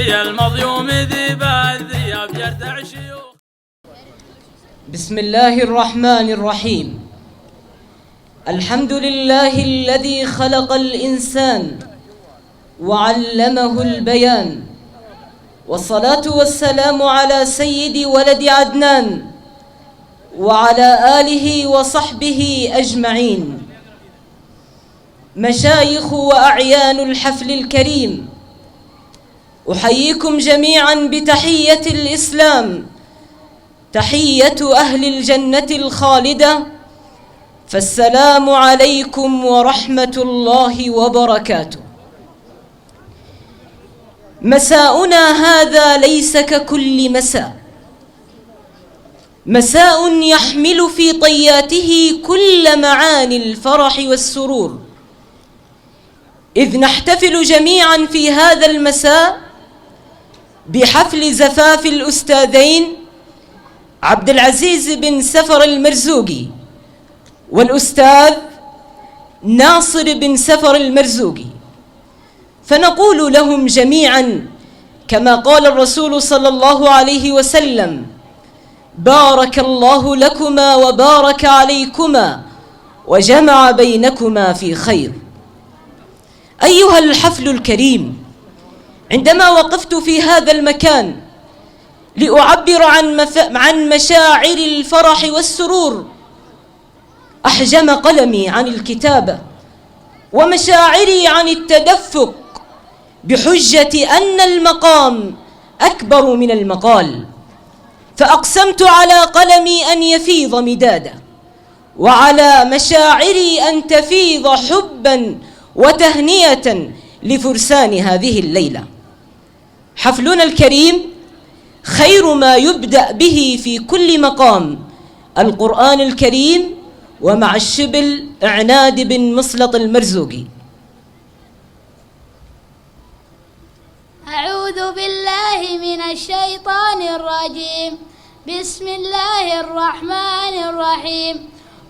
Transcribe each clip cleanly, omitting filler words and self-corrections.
يا المظلوم ذي باذي بجرد شيوخ. بسم الله الرحمن الرحيم. الحمد لله الذي خلق الإنسان وعلمه البيان، والصلاة والسلام على سيد ولد عدنان وعلى آله وصحبه أجمعين. مشايخ وأعيان الحفل الكريم، أحييكم جميعا بتحية الإسلام، تحية أهل الجنة الخالدة، فالسلام عليكم ورحمة الله وبركاته. مساؤنا هذا ليس ككل مساء، مساء يحمل في طياته كل معاني الفرح والسرور، إذ نحتفل جميعا في هذا المساء بحفل زفاف الأستاذين عبد العزيز بن سفر المرزوقي والأستاذ ناصر بن سفر المرزوقي، فنقول لهم جميعا كما قال الرسول صلى الله عليه وسلم: بارك الله لكما وبارك عليكما وجمع بينكما في خير. أيها الحفل الكريم، عندما وقفت في هذا المكان لأعبر عن مشاعر الفرح والسرور، أحجم قلمي عن الكتابة ومشاعري عن التدفق بحجة أن المقام أكبر من المقال، فأقسمت على قلمي أن يفيض مدادا، وعلى مشاعري أن تفيض حبا وتهنئة لفرسان هذه الليلة. حفلنا الكريم خير ما يبدأ به في كل مقام القرآن الكريم، ومع الشبل عناد بن مسلط المرزوقي. أعوذ بالله من الشيطان الرجيم. بسم الله الرحمن الرحيم.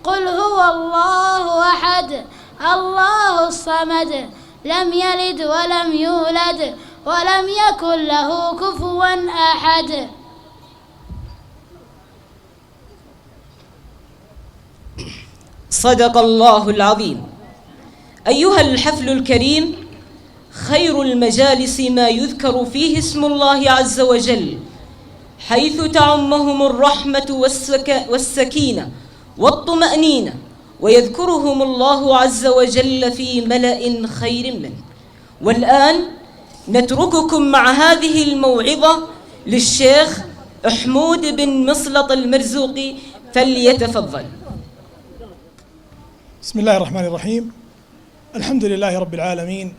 قل هو الله أحد الله الصمد لم يلد ولم يولد ولم يكن له كفوا أحد. صدق الله العظيم. أيها الحفل الكريم، خير المجالس ما يذكر فيه اسم الله عز وجل، حيث تعمهم الرحمة والسكينة والطمأنينة، ويذكرهم الله عز وجل في ملأ خير منه. والآن نترككم مع هذه الموعظة للشيخ حمود بن مسلط المرزوقي، فليتفضل. بسم الله الرحمن الرحيم. الحمد لله رب العالمين،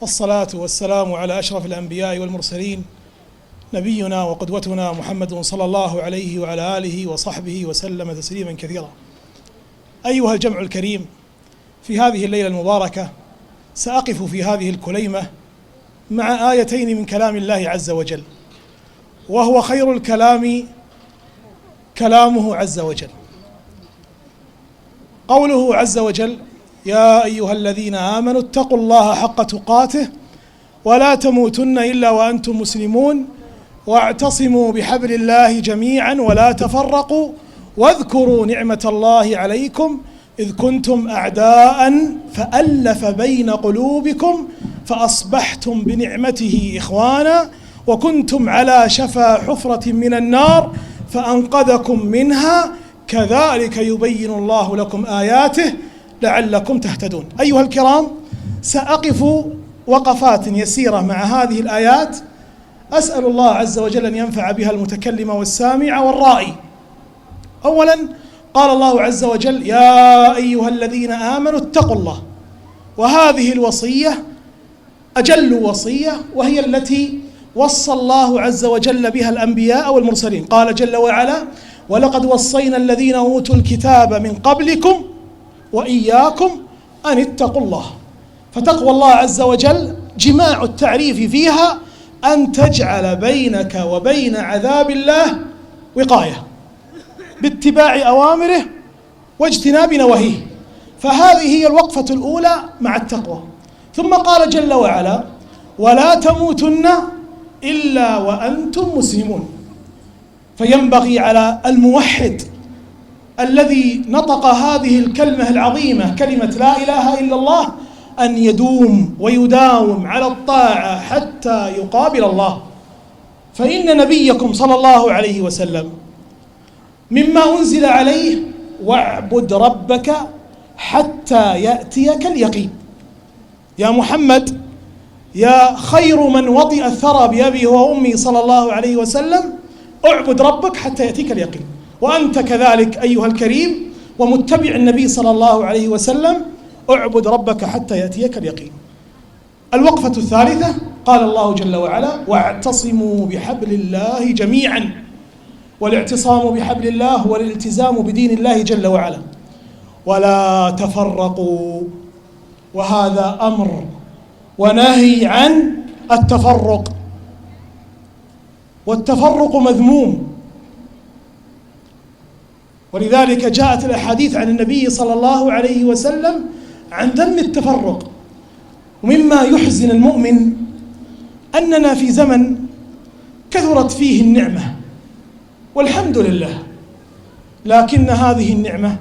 والصلاة والسلام على أشرف الأنبياء والمرسلين، نبينا وقدوتنا محمد صلى الله عليه وعلى آله وصحبه وسلم تسليما كثيرا. أيها الجمع الكريم، في هذه الليلة المباركة سأقف في هذه الكليمة مع آيتين من كلام الله عز وجل، وهو خير الكلام كلامه عز وجل. قوله عز وجل: يا أيها الذين آمنوا اتقوا الله حق تقاته ولا تموتن إلا وأنتم مسلمون واعتصموا بحبل الله جميعا ولا تفرقوا واذكروا نعمة الله عليكم إذ كنتم أعداء فألف بين قلوبكم فأصبحتم بنعمته إخوانا وكنتم على شفا حفرة من النار فأنقذكم منها كذلك يبين الله لكم آياته لعلكم تهتدون. أيها الكرام، سأقف وقفات يسيرة مع هذه الآيات، أسأل الله عز وجل أن ينفع بها المتكلم والسامع والرائي. أولا، قال الله عز وجل: يا أيها الذين آمنوا اتقوا الله، وهذه الوصية أجل وصية، وهي التي وصى الله عز وجل بها الأنبياء والمرسلين. قال جل وعلا: ولقد وصينا الذين أوتوا الكتاب من قبلكم وإياكم أن اتقوا الله. فتقوى الله عز وجل جماع التعريف فيها أن تجعل بينك وبين عذاب الله وقاية باتباع أوامره واجتناب نواهيه، فهذه هي الوقفة الأولى مع التقوى. ثم قال جل وعلا: ولا تموتن إلا وأنتم مسلمون. فينبغي على الموحد الذي نطق هذه الكلمة العظيمة كلمة لا إله إلا الله أن يدوم ويداوم على الطاعة حتى يقابل الله. فإن نبيكم صلى الله عليه وسلم مما أنزل عليه واعبد ربك حتى يأتيك اليقين. يا محمد، يا خير من وطئ الثرى بأبي وأمي صلى الله عليه وسلم، اعبد ربك حتى يأتيك اليقين. وأنت كذلك أيها الكريم ومتبع النبي صلى الله عليه وسلم، اعبد ربك حتى يأتيك اليقين. الوقفة الثالثة قال الله جل وعلا: واعتصموا بحبل الله جميعا. والاعتصام بحبل الله هو الالتزام بدين الله جل وعلا. ولا تفرقوا، وهذا أمر ونهي عن التفرق، والتفرق مذموم. ولذلك جاءت الأحاديث عن النبي صلى الله عليه وسلم عن ذم التفرق. ومما يحزن المؤمن أننا في زمن كثرت فيه النعمة والحمد لله، لكن هذه النعمة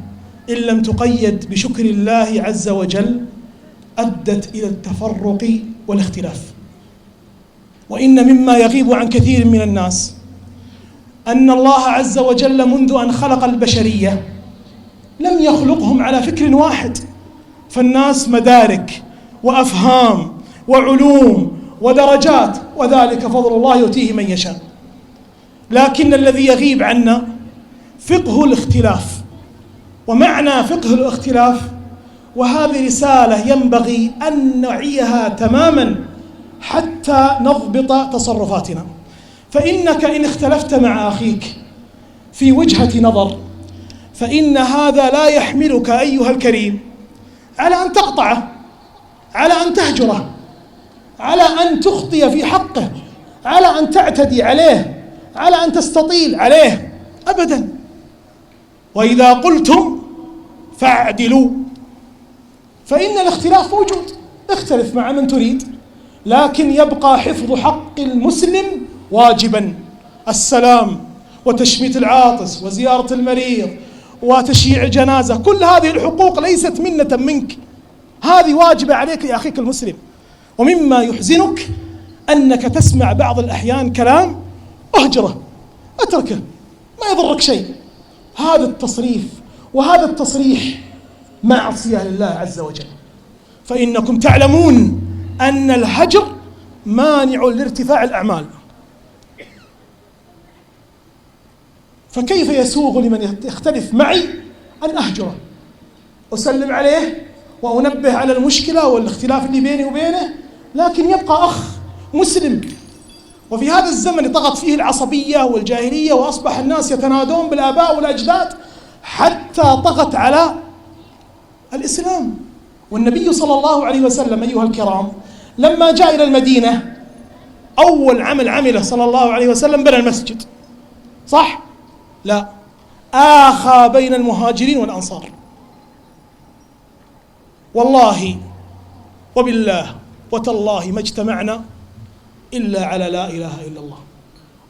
إن لم تقيد بشكر الله عز وجل أدت إلى التفرق والاختلاف. وإن مما يغيب عن كثير من الناس أن الله عز وجل منذ أن خلق البشرية لم يخلقهم على فكر واحد، فالناس مدارك وأفهام وعلوم ودرجات، وذلك فضل الله يؤتيه من يشاء. لكن الذي يغيب عنا فقه الاختلاف. ومعنى فقه الاختلاف، وهذه رسالة ينبغي أن نعيها تماما حتى نضبط تصرفاتنا. فإنك إن اختلفت مع أخيك في وجهة نظر فإن هذا لا يحملك أيها الكريم على أن تقطعه، على أن تهجره، على أن تخطي في حقه، على أن تعتدي عليه، على أن تستطيل عليه، أبدا. وإذا قلتم فاعدلوا، فإن الاختلاف موجود، اختلف مع من تريد، لكن يبقى حفظ حق المسلم واجبا. السلام وتشميت العاطس وزيارة المريض وتشييع الجنازة، كل هذه الحقوق ليست منة منك، هذه واجبة عليك يا أخيك المسلم. ومما يحزنك أنك تسمع بعض الأحيان كلام اهجره، اتركه، ما يضرك شيء. هذا التصريف وهذا التصريح معصية لله عز وجل. فإنكم تعلمون أن الهجر مانع لارتفاع الأعمال، فكيف يسوغ لمن يختلف معي أن أهجره، أسلم عليه وأنبه على المشكلة والاختلاف اللي بيني وبينه، لكن يبقى أخ مسلم. وفي هذا الزمن طغت فيه العصبية والجاهلية، وأصبح الناس يتنادون بالآباء والأجداد حتى طغت على الإسلام. والنبي صلى الله عليه وسلم أيها الكرام لما جاء إلى المدينة أول عمل عمله صلى الله عليه وسلم بنى المسجد، صح؟ لا، آخى بين المهاجرين والأنصار. والله وبالله وتالله ما اجتمعنا إلا على لا إله إلا الله.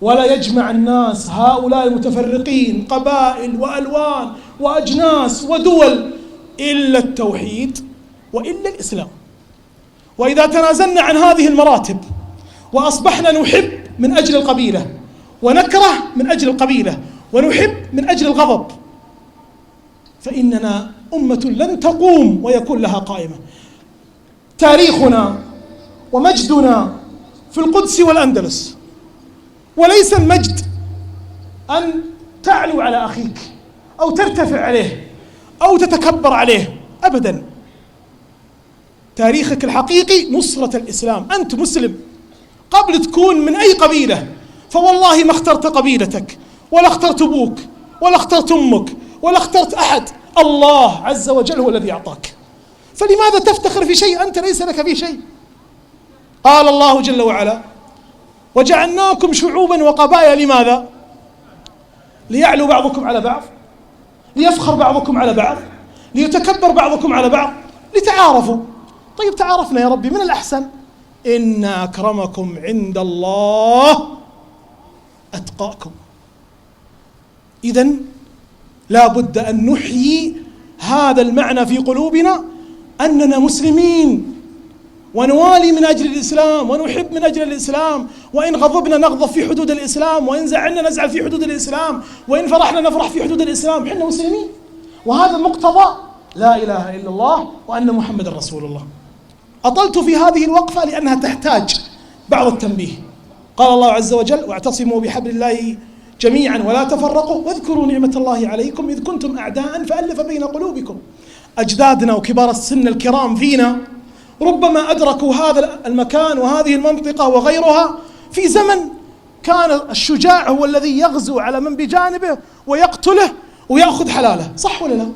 ولا يجمع الناس هؤلاء المتفرقين قبائل وألوان وأجناس ودول إلا التوحيد وإلا الإسلام. وإذا تنازلنا عن هذه المراتب وأصبحنا نحب من أجل القبيلة ونكره من أجل القبيلة ونحب من أجل الغضب، فإننا أمة لن تقوم ويكون لها قائمة. تاريخنا ومجدنا في القدس والأندلس، وليس المجد أن تعلو على أخيك أو ترتفع عليه أو تتكبر عليه، أبدا. تاريخك الحقيقي نصرة الإسلام. أنت مسلم قبل تكون من أي قبيلة، فوالله ما اخترت قبيلتك ولا اخترت أبوك ولا اخترت أمك ولا اخترت أحد، الله عز وجل هو الذي أعطاك. فلماذا تفتخر في شيء أنت ليس لك فيه شيء؟ قال الله جل وعلا: وجعلناكم شعوبا وقبائل. لماذا؟ ليعلو بعضكم على بعض، ليفخر بعضكم على بعض، ليتكبر بعضكم على بعض، لتعارفوا. طيب تعارفنا يا ربي، من الأحسن إن أكرمكم عند الله أتقاكم. إذن لا بد أن نحيي هذا المعنى في قلوبنا، أننا مسلمين ونوالي من أجل الإسلام ونحب من أجل الإسلام، وإن غضبنا نغضب في حدود الإسلام، وإن زعلنا نزعل في حدود الإسلام، وإن فرحنا نفرح في حدود الإسلام. إحنا مسلمين، وهذا مقتضى لا إله إلا الله وأن محمد رسول الله. أطلت في هذه الوقفة لأنها تحتاج بعض التنبيه. قال الله عز وجل: واعتصموا بحبل الله جميعا ولا تفرقوا واذكروا نعمة الله عليكم إذ كنتم أعداء فألف بين قلوبكم. أجدادنا وكبار السن الكرام فينا ربما أدركوا هذا المكان وهذه المنطقة وغيرها في زمن كان الشجاع هو الذي يغزو على من بجانبه ويقتله ويأخذ حلاله، صح ولا لا؟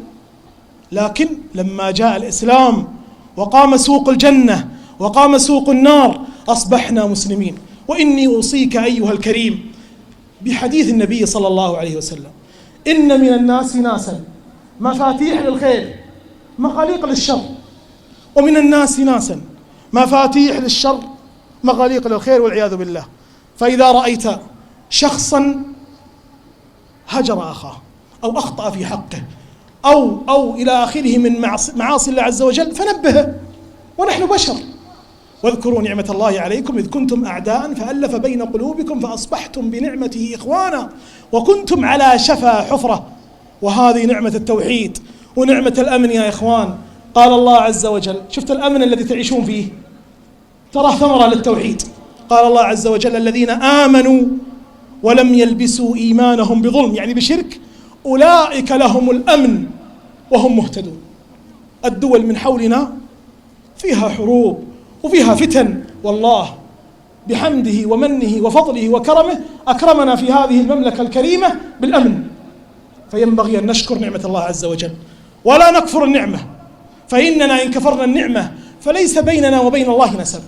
لكن لما جاء الإسلام وقام سوق الجنة وقام سوق النار أصبحنا مسلمين. وإني أوصيك أيها الكريم بحديث النبي صلى الله عليه وسلم: إن من الناس ناسا مفاتيح للخير مغاليق للشر، ومن الناس ناسا مفاتيح للشر مغاليق للخير والعياذ بالله. فإذا رأيت شخصا هجر أخاه أو أخطأ في حقه أو إلى آخره من معاصي الله عز وجل فنبهه، ونحن بشر. واذكروا نعمة الله عليكم إذ كنتم أعداء فألف بين قلوبكم فأصبحتم بنعمته إخوانا وكنتم على شفا حفرة. وهذه نعمة التوحيد ونعمة الأمن يا إخوان. قال الله عز وجل، شفت الأمن الذي تعيشون فيه ترى ثمرة للتوحيد. قال الله عز وجل: الذين آمنوا ولم يلبسوا إيمانهم بظلم، يعني بشرك، أولئك لهم الأمن وهم مهتدون. الدول من حولنا فيها حروب وفيها فتن، والله بحمده ومنه وفضله وكرمه أكرمنا في هذه المملكة الكريمة بالأمن، فينبغي أن نشكر نعمة الله عز وجل ولا نكفر النعمة، فإننا إن كفرنا النعمة فليس بيننا وبين الله نسب.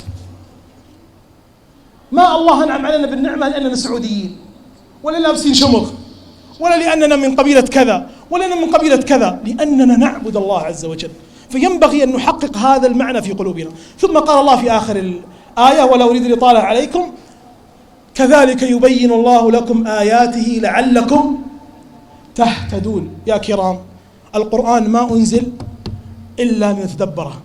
ما الله أنعم علينا بالنعمة لأننا سعوديين ولا لابسين شمغ ولا لأننا من قبيلة كذا ولا من قبيلة كذا، لأننا نعبد الله عز وجل. فينبغي أن نحقق هذا المعنى في قلوبنا. ثم قال الله في آخر الآية: ولا أريد الإطالة عليكم كذلك يبين الله لكم آياته لعلكم تهتدون. يا كرام، القرآن ما أنزل إلا لنتدبره،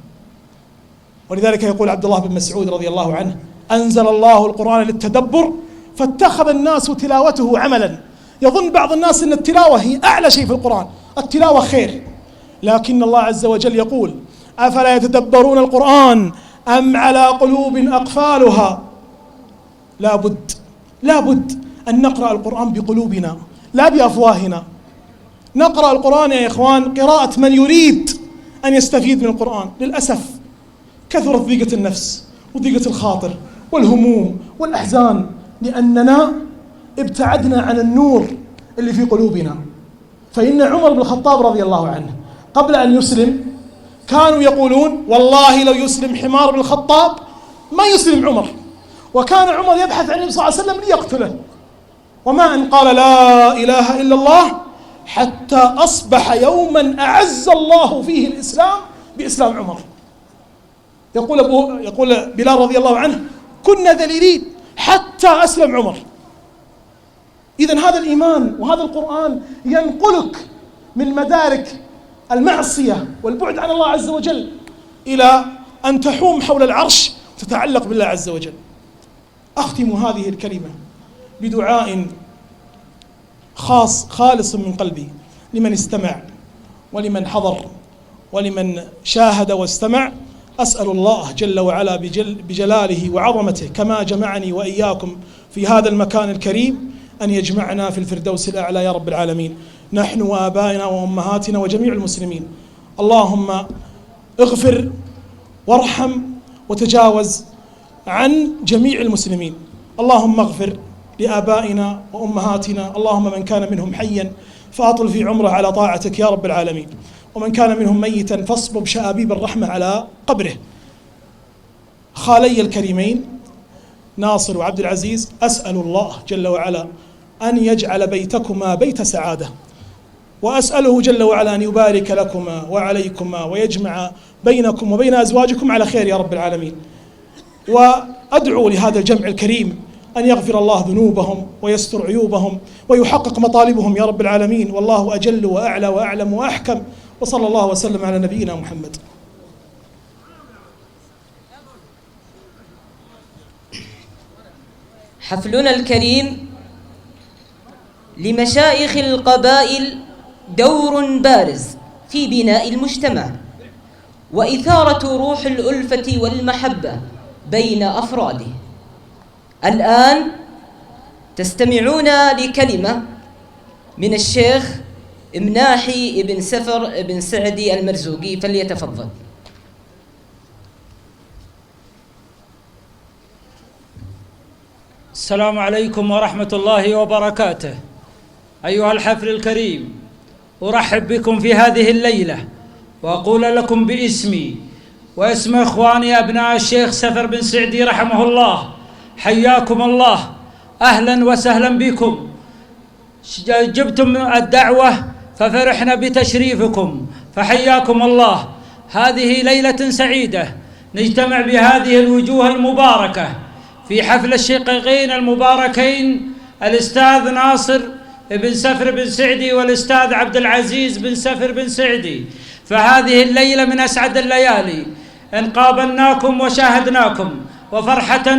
ولذلك يقول عبد الله بن مسعود رضي الله عنه: أنزل الله القرآن للتدبر فاتخذ الناس تلاوته عملا. يظن بعض الناس أن التلاوة هي أعلى شيء في القرآن، التلاوة خير، لكن الله عز وجل يقول: أفلا يتدبرون القرآن أم على قلوب أقفالها. لا بد أن نقرأ القرآن بقلوبنا لا بأفواهنا. نقرأ القرآن يا إخوان قراءة من يريد أن يستفيد من القرآن. للأسف كثرت ضيقة النفس وضيقة الخاطر والهموم والأحزان، لأننا ابتعدنا عن النور اللي في قلوبنا. فإن عمر بن الخطاب رضي الله عنه قبل أن يسلم كانوا يقولون: والله لو يسلم حمار بن الخطاب ما يسلم عمر. وكان عمر يبحث عن النبي صلى الله عليه وسلم ليقتله، وما أن قال لا إله إلا الله حتى أصبح يوما أعز الله فيه الإسلام بإسلام عمر. يقول بلال رضي الله عنه: كنا ذليلين حتى أسلم عمر. إذن هذا الإيمان وهذا القرآن ينقلك من مدارك المعصية والبعد عن الله عز وجل إلى أن تحوم حول العرش وتتعلق بالله عز وجل. أختم هذه الكلمة بدعاء خالص من قلبي لمن استمع ولمن حضر ولمن شاهد واستمع. أسأل الله جل وعلا بجلاله وعظمته كما جمعني وإياكم في هذا المكان الكريم أن يجمعنا في الفردوس الأعلى يا رب العالمين، نحن وآبائنا وأمهاتنا وجميع المسلمين. اللهم اغفر وارحم وتجاوز عن جميع المسلمين. اللهم اغفر لآبائنا وأمهاتنا، اللهم من كان منهم حيا فأطل في عمره على طاعتك يا رب العالمين، ومن كان منهم ميتا فاصبب شآبيب الرحمة على قبره. خالي الكريمين ناصر وعبد العزيز، أسأل الله جل وعلا أن يجعل بيتكما بيت سعادة، وأسأله جل وعلا أن يبارك لكما وعليكما ويجمع بينكم وبين أزواجكم على خير يا رب العالمين. وأدعو لهذا الجمع الكريم أن يغفر الله ذنوبهم ويستر عيوبهم ويحقق مطالبهم يا رب العالمين، والله أجل وأعلى وأعلم وأحكم، وصلى الله وسلم على نبينا محمد. حفلنا الكريم لمشايخ القبائل دور بارز في بناء المجتمع وإثارة روح الألفة والمحبة بين أفراده. الآن تستمعون لكلمة من الشيخ مناحي بن سفر بن سعدي المرزوقي، فليتفضل. السلام عليكم ورحمة الله وبركاته. أيها الحفل الكريم، أرحب بكم في هذه الليلة وأقول لكم باسمي واسم إخواني أبناء الشيخ سفر بن سعدي رحمه الله، حياكم الله، أهلا وسهلا بكم. جبتم الدعوة ففرحنا بتشريفكم، فحياكم الله. هذه ليلة سعيدة نجتمع بهذه الوجوه المباركة في حفل الشقيقين المباركين الأستاذ ناصر بن سفر بن سعدي والأستاذ عبد العزيز بن سفر بن سعدي. فهذه الليلة من أسعد الليالي إن قابلناكم وشاهدناكم، وفرحة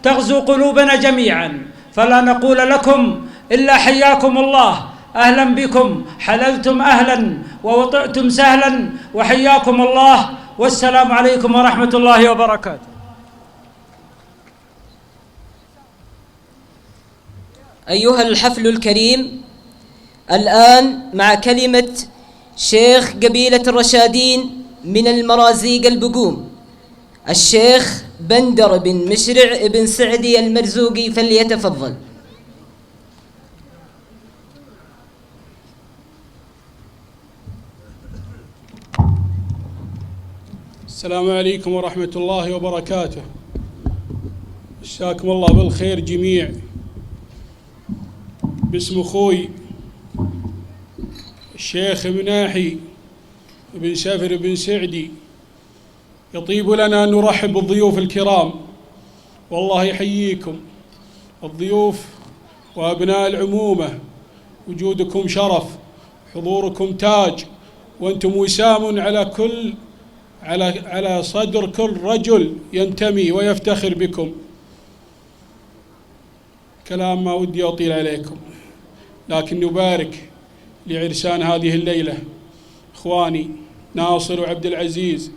تغزو قلوبنا جميعا، فلا نقول لكم إلا حياكم الله، أهلا بكم، حللتم أهلا ووطئتم سهلا، وحياكم الله، والسلام عليكم ورحمة الله وبركاته. أيها الحفل الكريم، الآن مع كلمة شيخ قبيلة الرشادين من المرازيق البقوم الشيخ بندر بن مشرع بن سعدي المرزوقي، فليتفضل. السلام عليكم ورحمة الله وبركاته. مساكم الله بالخير جميع. باسم أخوي الشيخ مناحي بن سفر بن سعدي، يطيب لنا أن نرحب بالضيوف الكرام، والله يحييكم الضيوف وأبناء العمومة. وجودكم شرف، حضوركم تاج، وأنتم وسام على صدر كل رجل ينتمي ويفتخر بكم. كلام ما ودي أطيل عليكم، لكن نبارك لعرسان هذه الليلة إخواني ناصر وعبد العزيز،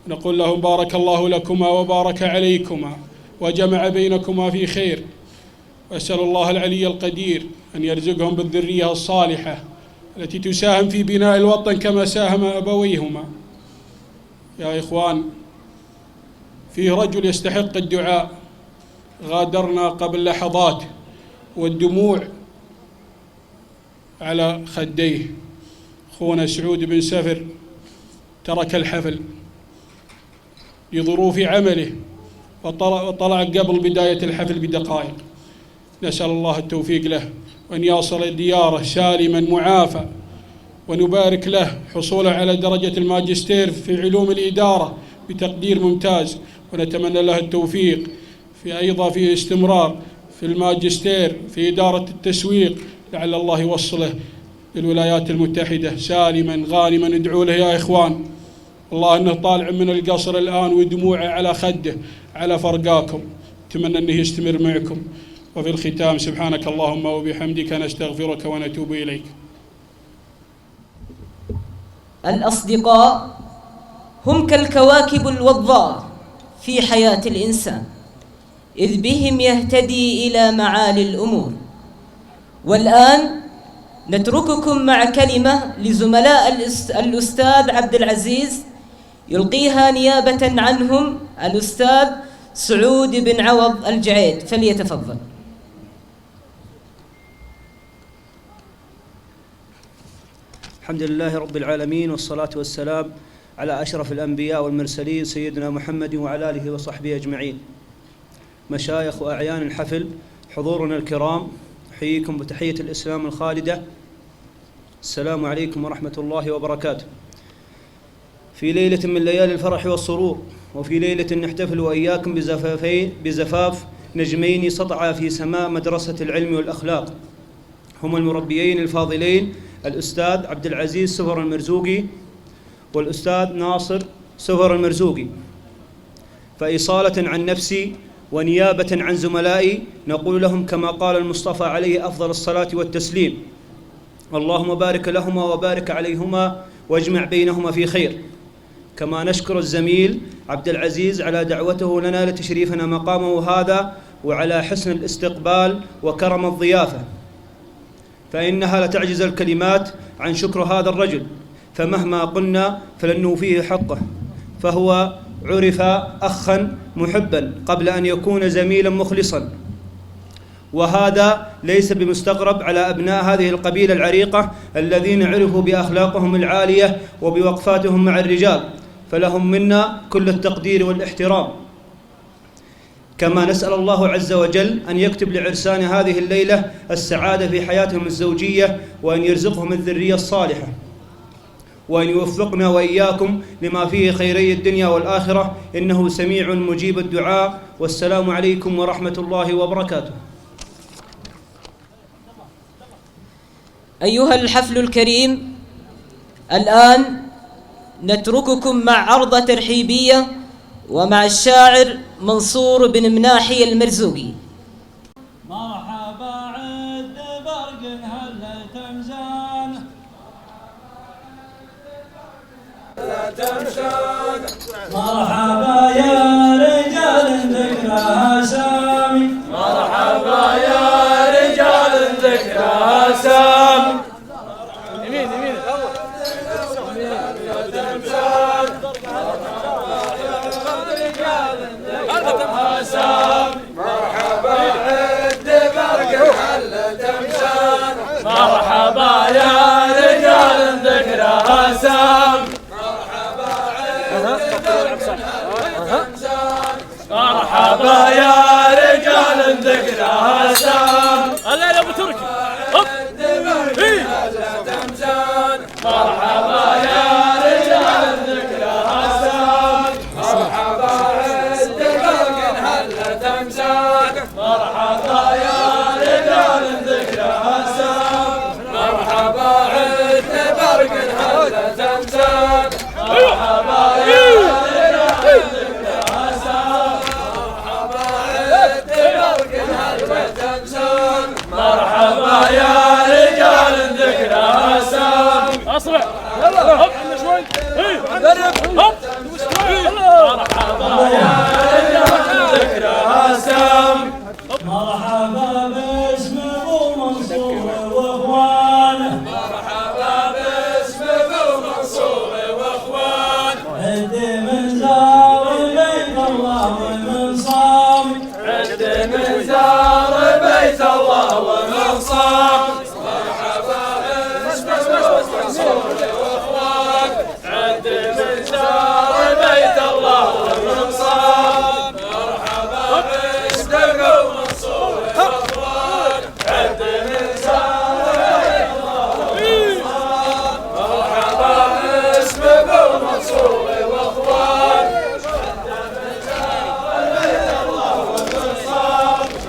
نقول لهم بارك الله لكما وبارك عليكما وجمع بينكما في خير، وأسأل الله العلي القدير أن يرزقهم بالذرية الصالحة التي تساهم في بناء الوطن كما ساهم أبويهما. يا إخوان، فيه رجل يستحق الدعاء غادرنا قبل لحظات والدموع على خديه. أخونا سعود بن سفر ترك الحفل لظروف عمله وطلع قبل بداية الحفل بدقائق. نسأل الله التوفيق له وأن يصل دياره سالما معافى، ونبارك له حصوله على درجة الماجستير في علوم الإدارة بتقدير ممتاز، ونتمنى له التوفيق في استمرار في الماجستير في إدارة التسويق، لعل الله يوصله للولايات المتحدة سالما غانما. ندعو له يا إخوان، الله أنه طالع من القصر الآن ودموعه على خده على فرقاكم، أتمنى أنه يستمر معكم. وفي الختام، سبحانك اللهم وبحمدك نستغفرك ونتوب إليك. الأصدقاء هم كالكواكب الوضاء في حياة الإنسان، إذ بهم يهتدي إلى معالي الأمور. والآن نترككم مع كلمة لزملاء الأستاذ عبد العزيز يلقيها نيابة عنهم الأستاذ سعود بن عوض الجعيد، فليتفضل. الحمد لله رب العالمين، والصلاة والسلام على أشرف الأنبياء والمرسلين سيدنا محمد وعلى آله وصحبه أجمعين. مشايخ وأعيان الحفل، حضورنا الكرام، أحييكم بتحية الإسلام الخالدة، السلام عليكم ورحمة الله وبركاته. في ليلة من ليالي الفرح والسرور وفي ليلة نحتفل وإياكم بزفاف نجمين سطعا في سماء مدرسة العلم والأخلاق، هم المربيين الفاضلين الأستاذ عبد العزيز سفر المرزوقي والأستاذ ناصر سفر المرزوقي. فإصالة عن نفسي ونيابة عن زملائي نقول لهم كما قال المصطفى عليه أفضل الصلاة والتسليم: اللهم بارك لهما وبارك عليهما واجمع بينهما في خير. كما نشكر الزميل عبد العزيز على دعوته لنا لتشريفنا مقامه هذا، وعلى حسن الاستقبال وكرم الضيافة، فإنها لتعجز الكلمات عن شكر هذا الرجل، فمهما قلنا فلن نوفيه حقه، فهو عرف أخا محبا قبل أن يكون زميلا مخلصا، وهذا ليس بمستغرب على أبناء هذه القبيلة العريقة الذين عرفوا بأخلاقهم العالية وبوقفاتهم مع الرجال، فلهم منا كل التقدير والاحترام. كما نسأل الله عز وجل أن يكتب لعرسان هذه الليلة السعادة في حياتهم الزوجية، وأن يرزقهم الذرية الصالحة، وأن يوفقنا وإياكم لما فيه خيري الدنيا والآخرة، إنه سميع مجيب الدعاء. والسلام عليكم ورحمة الله وبركاته. أيها الحفل الكريم، الآن نترككم مع عرضة ترحيبية ومع الشاعر منصور بن مناحي المرزوقي. مرحبا عد برق هلا تمزان، مرحبا يا رجال ذكرها سامي، مرحبا يا رجال ذكرها سامي. يمين يمين مرحبا عد برق هلا تمزان، مرحبا يا رجال ذكرها سامي، مرحبا يا رجال ذكرها سام. الله يا ابو تركي مرحبا يا رجال ذكرها سام، مرحبا عد برق هلا تمزان، مرحبا يا رجال ذكرها سام، مرحبا عد برق هلا تمزان، مرحبا يا مرحبا يا رجال ذكرها سام. اصبع يلا هوب شوي قرب هوب. مرحبا يا رجال ذكرها سام، مرحبا باسم ابو منصور واخوانه، مرحبا باسم ابو منصور واخوانه، عد من زار بيت الله ومن صام، عد من زار بيت الله ومن صام، مرحبا باسم ابو منصور واخوانه، عد من زار بيت الله ومن صام، مرحبا باسم ابو منصور واخوانه، عد من زار بيت الله ومن صام، مرحبا باسم ابو منصور واخوانه،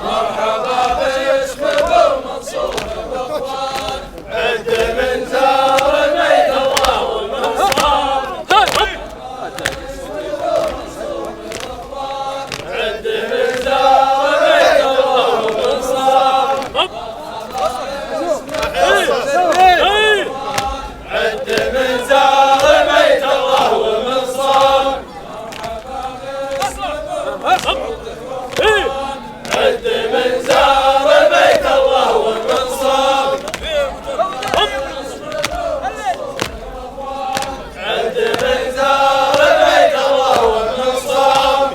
مرحبا باسم ابو منصور واخوانه، عد من زار بيت الله ومن صام، عد من زار بيت الله ومن صام، عد من زار بيت الله ومن صام، عد من زار بيت الله ومن صام، عد من زار بيت الله ومن صام،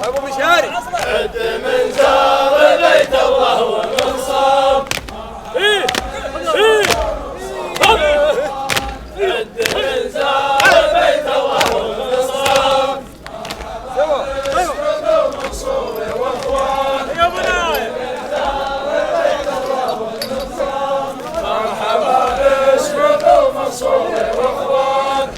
ابو مشاري، عد من زار بيت الله ومن صام، عد من زار بيت الله ومن صام، منصور واخوانه، يا بناي مرحبا باسم ابو منصور واخوانه،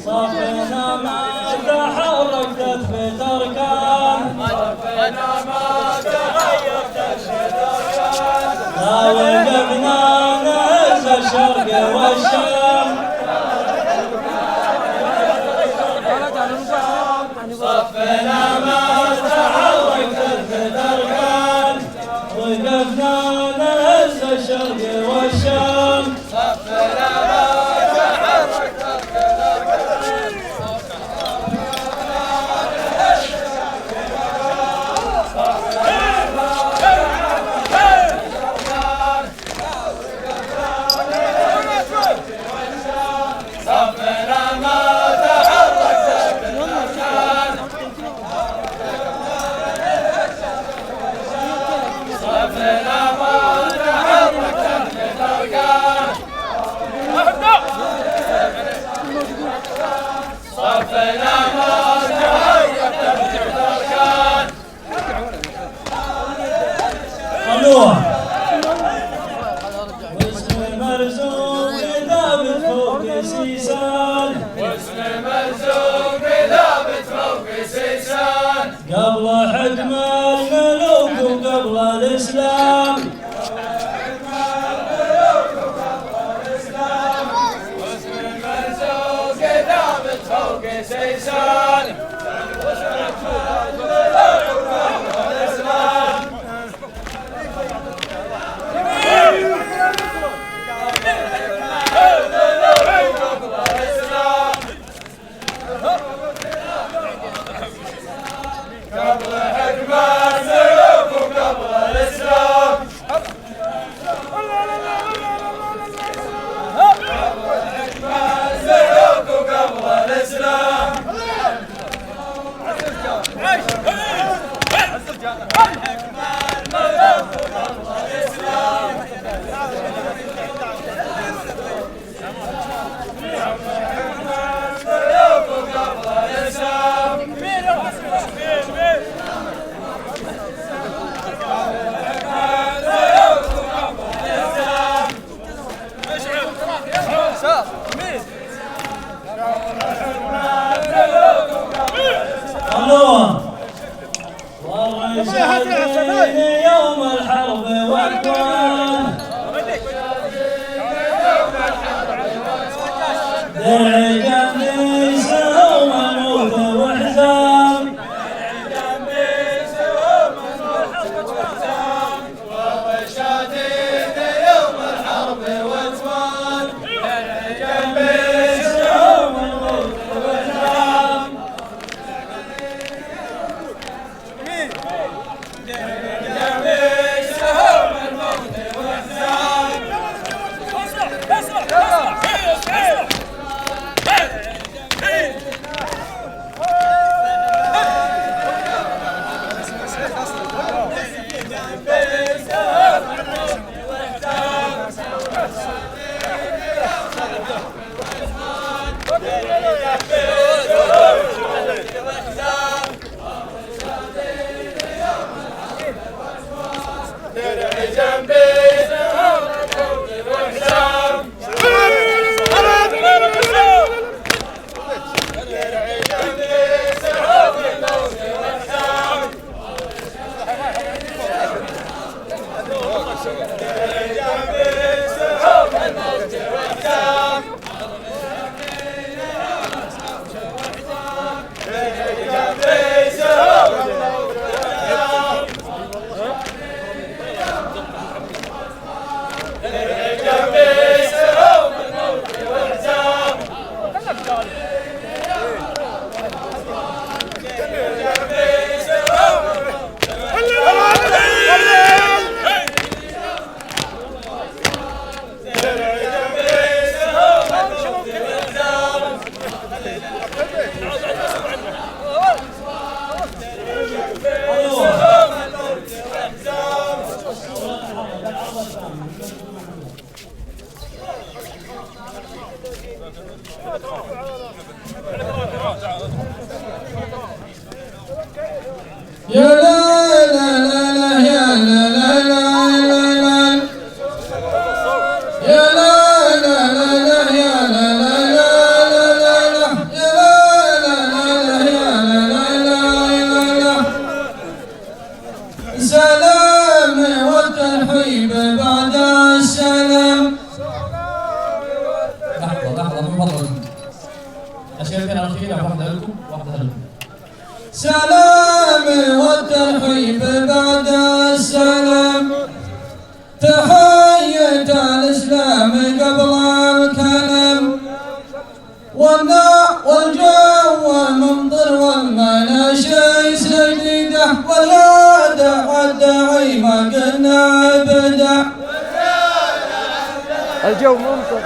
صفنا ما تحركت بتركان صفنا ما تحركت بتركان وقفنا ناس الشرق والشام صفنا ما تحركت بتركان وقفنا ناس الشرق والشام صفنا ما تحركت واسم مرزوق ثابت فوق سيسان واسم مرزوق ثابت فوق سيسان قبل حكم الملوك وقبل الإسلام واسم مرزوق ثابت فوق سيسان يوم الحرب والقوان درع جميس ومنوط وحزام وغشادين يوم الحرب والقوان درع جميس ومنوط وحزام يا لا لا لا لا يا لا لا لا لا لا يا لا لا لا لا يا لا لا لا أشيرتنا الأخيرة واحدة لكم واحدة لكم. سلام والترحيب بعد السلام، تحية الإسلام قبل الكلام، والجو ممطر والمناشي سديدة، واليادع الدعي ما قلنا بدع. الجو ممطر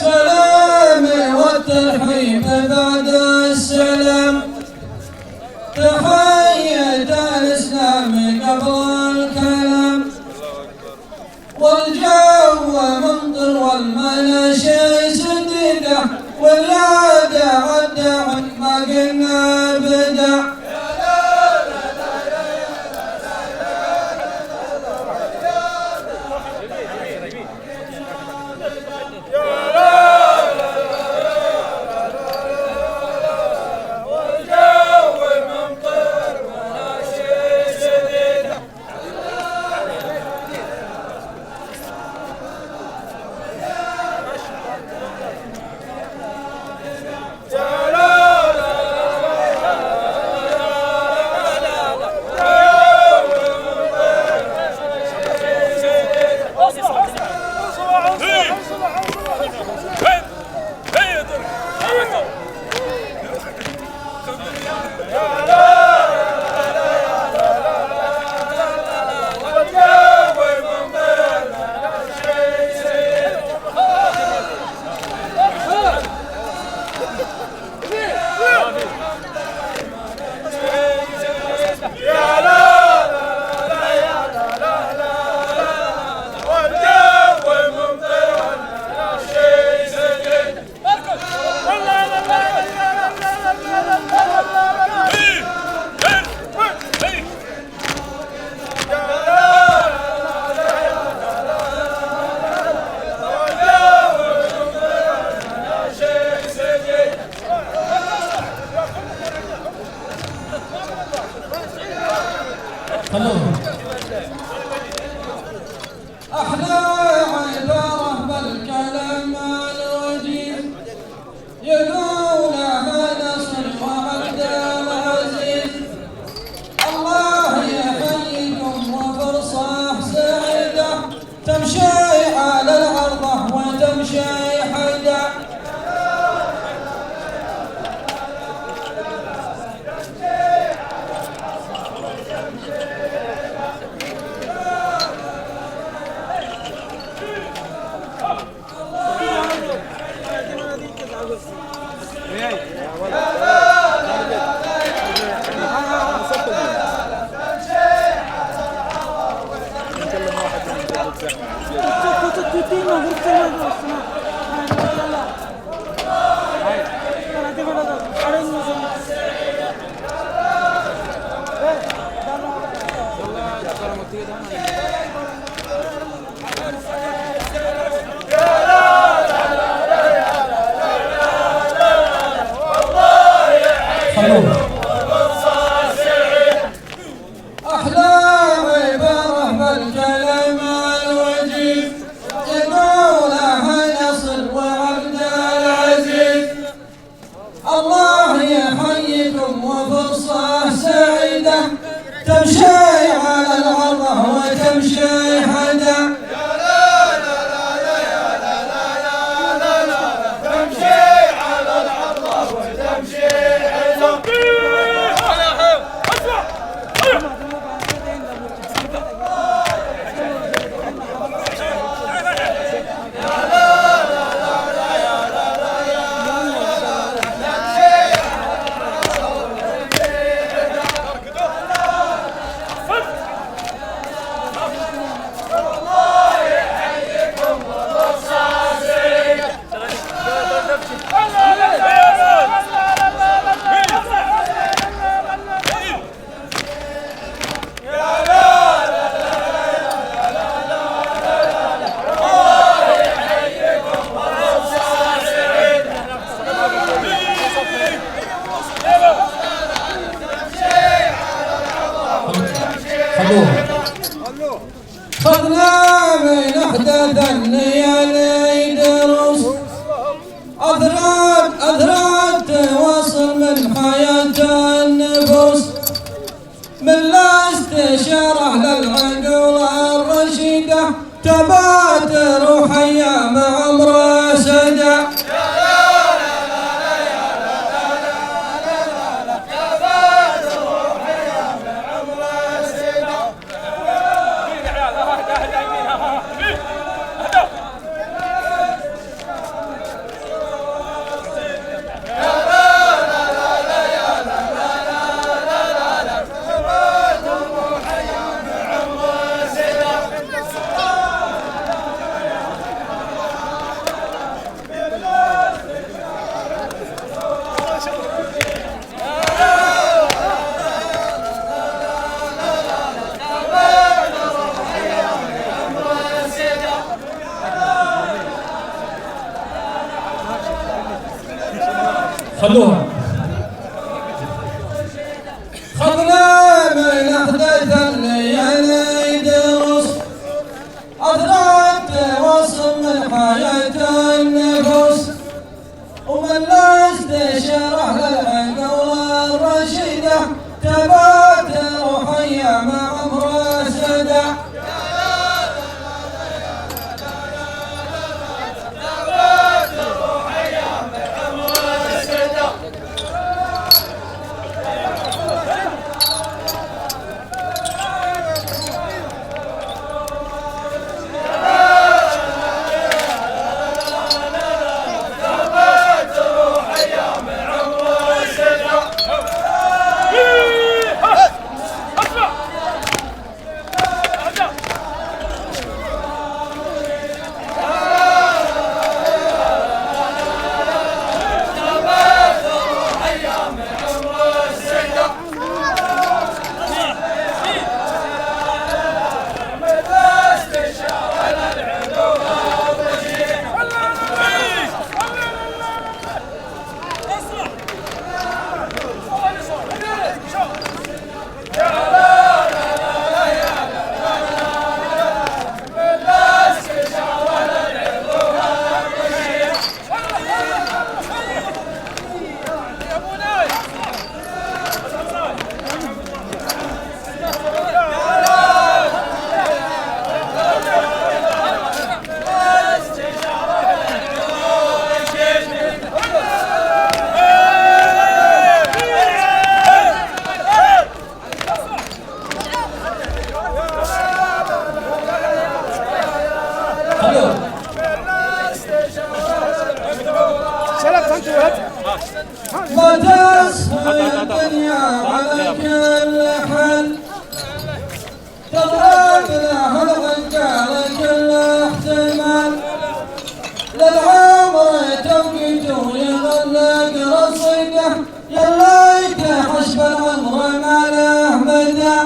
سلام والترحيب بعد السلام، تحية الإسلام قبل الكلام، والجو ممطر والمناشي سديدة، واليادع الدعي ما قلنا بدع. أحلى عبارة بالكلام الوجيه، يقولها نصر وعبد العزيز. الله يحييكم وفرصة سعيدة، تمشي على العرضة وتمشي حيدة. أحلى عبارة بالكلام الوجيه، يقولها نصر وعبد العزيز. الله يحييكم وفرصة سعيدة، تمشي على العرضة وتمشي حدا. الله خذنا من أحدث الليالي دروس أثرات تواصل من حياة النفوس من لا استشارة للعقول الرشيدة تبات روحيا مع عمر سدى خلوها. خذنا من أحدث الليالي دروس أثرات تواصل من حياة النفوس ومن لا استشاره للعقول الرشيدة تبات روحيا مع عمر سدى ما تصفى الدنيا على كل حل تضرب لها الرجال كل احتمال للعمر توقيت ويظل رصيده يا ليت حسب العمر ما له مدى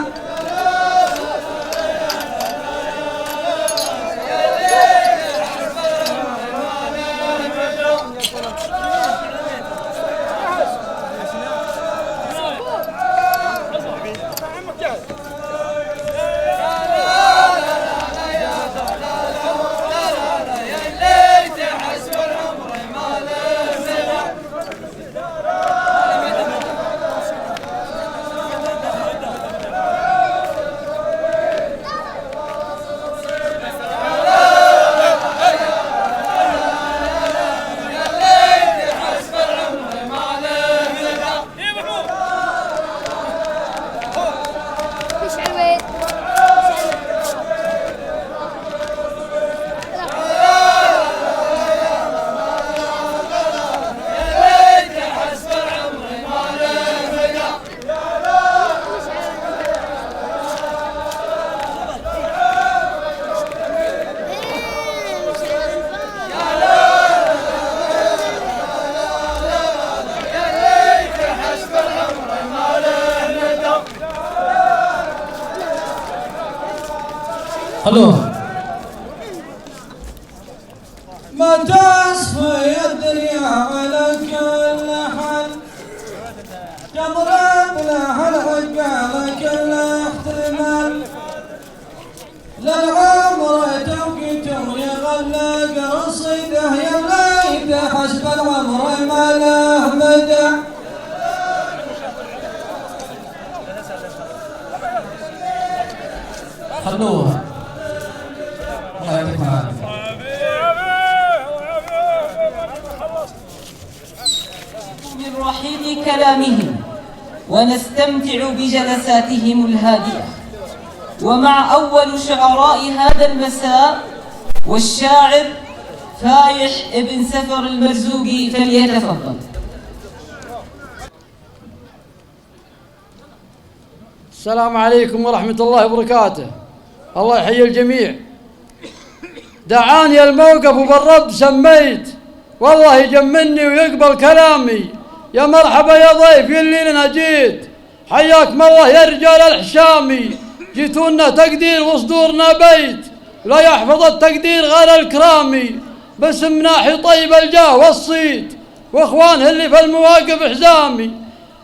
خلوها. ما تصفي الدنيا على كل حال تضرب لها الرجال كل احتمال يا خلاق الصيده يا ليت حسب العمر ما له مدى. خلوها الله يعطيكم العافيه. من رحيق كلامهم ونستمتع بجلساتهم الهادئة. ومع أول شعراء هذا المساء والشاعر فايح ابن سفر المرزوقي فليتفضل. السلام عليكم ورحمة الله وبركاته. الله يحيي الجميع. دعاني الموقف وبالرب سميت، والله يجمني ويقبل كلامي. يا مرحبا يا ضيف يلي لنا جيت، حياكم الله يا رجال الحشامي. جيتونا تقدير وصدورنا بيت، لا يحفظ التقدير غير الكرامي. باسم ناحي طيب الجاه والصيت، واخوانه اللي في المواقف حزامي.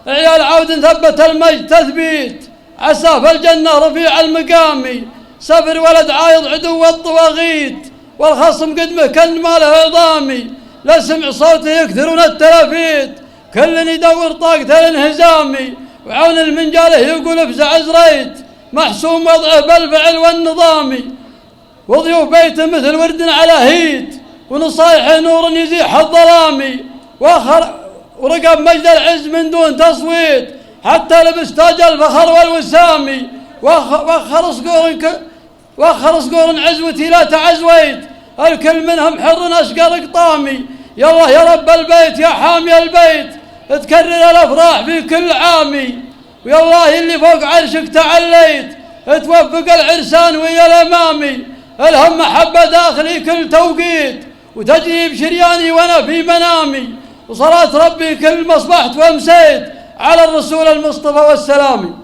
عيال عود ثبت المجد تثبيت، عسى في الجنة رفيع المقامي. سفر ولد عايض عدو الطواغيت، والخصم قدمه كان ماله عظامي. لا سمع صوته يكثرون التلافيت، كل يدور طاقته الانهزامي. وعون المنجاله يقول افزع زريت، محسوم وضعه بالفعل والنظامي. وضيوف بيته مثل ورد على هيت، ونصايح نور يزيح الظلامي. ورقب مجد العز من دون تصويت، حتى لبس تاج الفخر والوسامي. واخر صقور عزوتي لا تعزويت، الكل منهم حر اشقر اقطامي. يا الله يا رب البيت يا حامي البيت، تكرر الافراح في كل عامي. ويا الله اللي فوق عرشك تعليت، توفق العرسان ويا الامامي. الهم محبه داخلي كل توقيت، وتجري بشرياني وانا في منامي. وصلاة ربي كل ما اصبحت وامسيت على الرسول المصطفى والسلامي.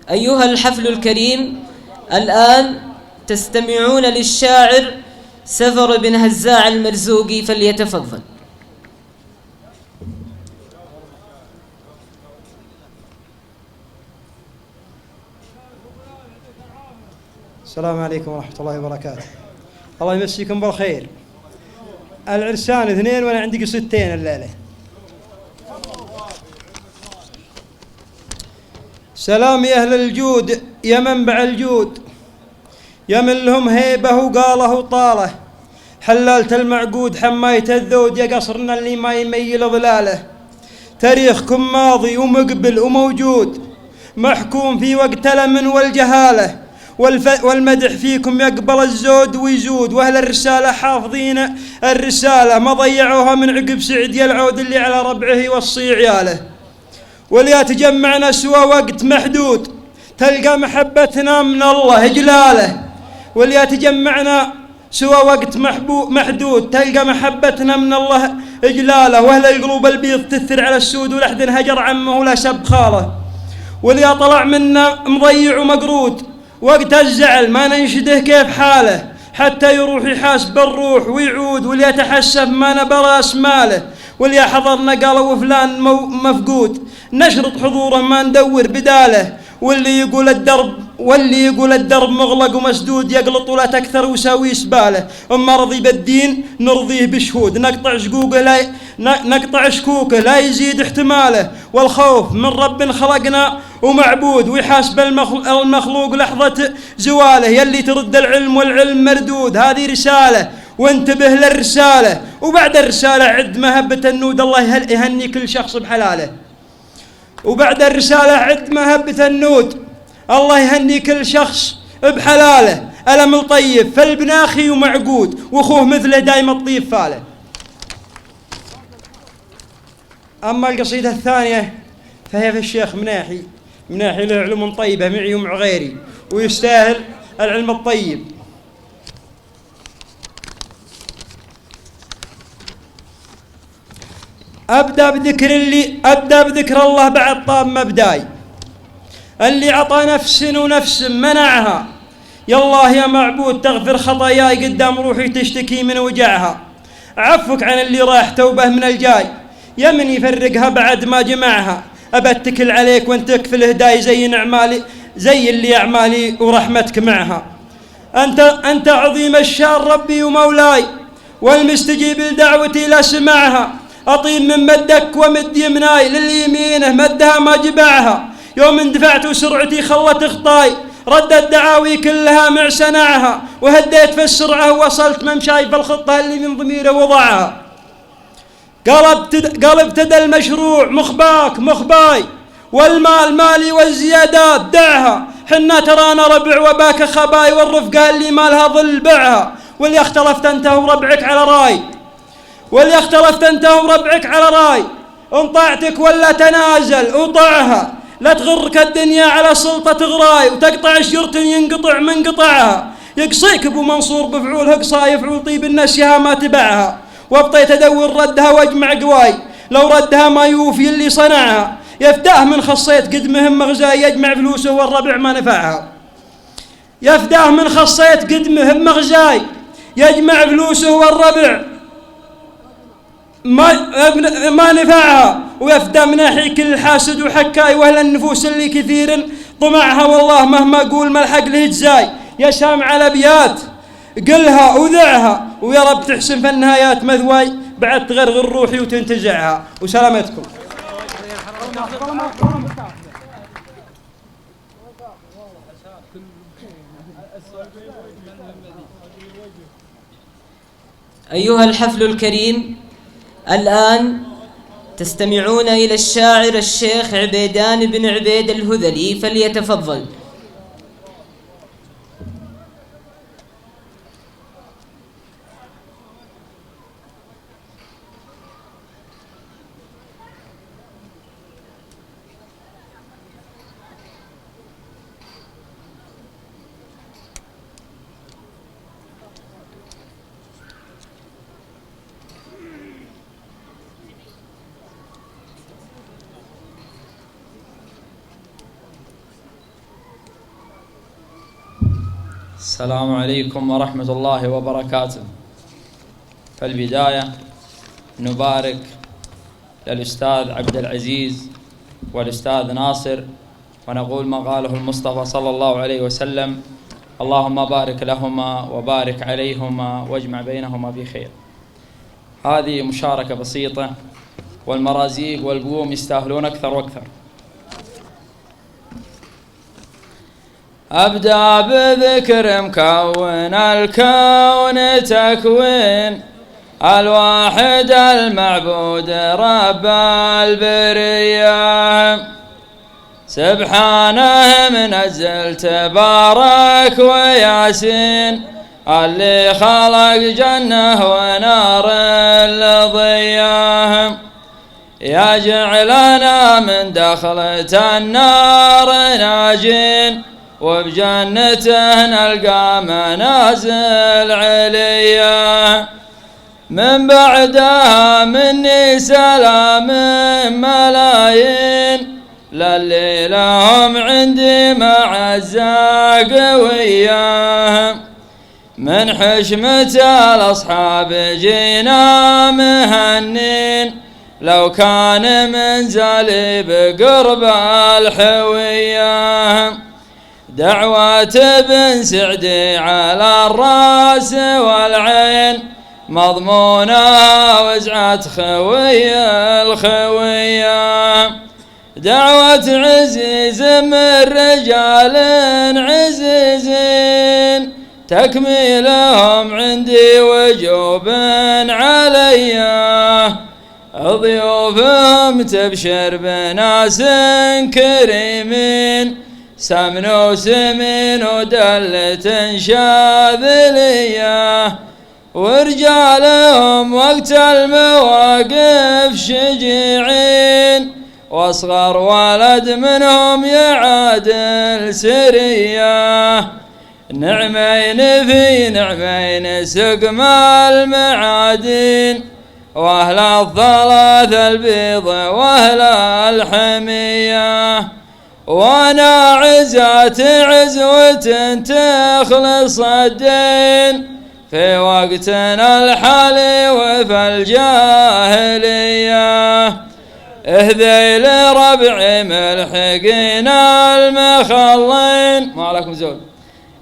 أيها الحفل الكريم، الآن تستمعون للشاعر سفر بن هزاع المرزوقي فليتفضل. السلام عليكم ورحمة الله وبركاته. الله يمسيكم بالخير. العرسان 2 وأنا عندي قصتين الليلة. سلام يا أهل الجود يا منبع الجود، يا من لهم هيبة وقاله وطاله. حلالة المعقود حماية الذود، يا قصرنا اللي ما يميل ظلاله. تاريخكم ماضي ومقبل وموجود، محكوم في وقت الأمن والجهالة. والمدح فيكم يقبل الزود ويزود، واهل الرسالة حافظين الرسالة، ما ضيعوها من عقب سعد يا العود اللي على ربعه يوصي عياله. وليا تجمعنا سوى وقت محدود، تلقى محبتنا من الله جلاله. وليا تجمعنا سوى وقت محدود، تلقى محبتنا من الله جلاله. واهل القلوب البيض تثر على السود، ولحد هجر عمه ولا سب خاله. وليا طلع منا مضيع ومقرود، وقت الزعل ما ننشده كيف حاله، حتى يروح يحاسب الروح ويعود. واللي يتحسف ما نبرى اسماله، واللي حضرنا قالوا فلان مفقود، نشرط حضوره ما ندور بداله. واللي يقول الدرب مغلق ومسدود، يقلط ولا تكثر وساوي سباله. اما رضي بالدين نرضيه بشهود، نقطع شكوكه لا يزيد احتماله. والخوف من رب خلقنا ومعبود، ويحاسب المخلوق لحظة زواله. يلي ترد العلم والعلم مردود، هذه رسالة وانتبه للرسالة. وبعد الرسالة عد مهبة النود، الله يهني كل شخص بحلاله. وبعد الرسالة عد مهبة النود، الله يهني كل شخص بحلاله. ألم طيب فالبناخي ومعقود، واخوه مثله دايم الطيب فاله. أما القصيدة الثانية فهي في الشيخ مناحي له علوم طيبة معي ومع غيري، ويستاهل العلم الطيب. أبدأ بذكر الله بعد طاب مبداي، اللي عطى نفس ونفس منعها. يا الله يا معبود تغفر خطاياي، قدام روحي تشتكي من وجعها. عفك عن اللي راح توبه من الجاي، يا من يفرقها بعد ما جمعها. أبتكل عليك وانت تكفي الهداي زي اللي أعمالي ورحمتك معها. أنت عظيم الشان ربي ومولاي، والمستجيب لدعوتي لا سمعها. أطيب من مدك ومد يمناي، لليمينه مدها ما جبعها. يوم اندفعت وسرعتي خلت اخطاي، ردت دعاوي كلها مع سنعها. وهديت في السرعة ووصلت ممشاي بالخطة اللي من ضميره وضعها. قلبت دا المشروع مخباي، والمال مالي والزيادات دعها. حنا ترانا ربع وباك خباي، والرفقة اللي مالها ظل بعها. واللي اختلفت انت وربعك على راي، انطعتك ولا تنازل وطعها. لا تغرك الدنيا على سلطة غراي، وتقطع شجرة ينقطع من قطعها. يقصيك ابو منصور بفعولها قصاي، يفعول طيب الناس ياها ما تبعها. وابطيت ادور ردها واجمع قواي، لو ردها ما يوفي اللي صنعها. يفتاه من خصيت قد مهم مغزاي، يجمع فلوسه والربع ما نفعها. يفداه من خصيت قد مهم مغزاي، يجمع فلوسه والربع ما نفعها. ويفدى مناحي كل حاسد وحكاي، واهل النفوس اللي كثير طمعها. والله مهما اقول ملحق له جزاي، يا سامع الابيات قلها وذعها. ويا رب تحسن في النهايات مثواي، بعد تغرغر روحي وتنتزعها. وسلامتكم. أيها الحفل الكريم، الآن تستمعون إلى الشاعر الشيخ عبيدان بن عبيد الهذلي، فليتفضل. السلام عليكم ورحمة الله وبركاته. في البداية نبارك للأستاذ عبد العزيز والأستاذ ناصر، ونقول ما قاله المصطفى صلى الله عليه وسلم: اللهم بارك لهما وبارك عليهما واجمع بينهما بخير. هذه مشاركة بسيطة، والمرازيق والبوم يستاهلون أكثر وأكثر. أبدأ بذكر مكون الكون تكوين الواحد المعبود رب البرية، سبحانه منزل تبارك وياسين، اللي خلق جنة ونار لضياه، يجعلنا من دخلة النار ناجين، وبجنته نلقى منازل عليا. من بعدها مني سلام ملايين، للي لهم عندي معزة قوية، من حشمة الأصحاب جينا مهنين، لو كان منزلي بقرب الحوية. دعوة بن سعدي على الراس والعين، مضمونها وزعت خوي الخوية، دعوة عزيز من رجال عزيزين، تكميلهم عندي وجوب عليا، ضيوفهم تبشر بناس كريمين، سمن وسمين ودلة شاذلية، ورجالهم وقت المواقف شجيعين، واصغر ولد منهم يعادل سرية، نعمين في نعمين سقم المعادين، واهل الثلاث البيض واهل الحمية، وانا عزات عزوة تخلص الدين، في وقتنا الحالي وفي الجاهلية. اهذي لربعي ملحقين المخلين، ما عليكم زول.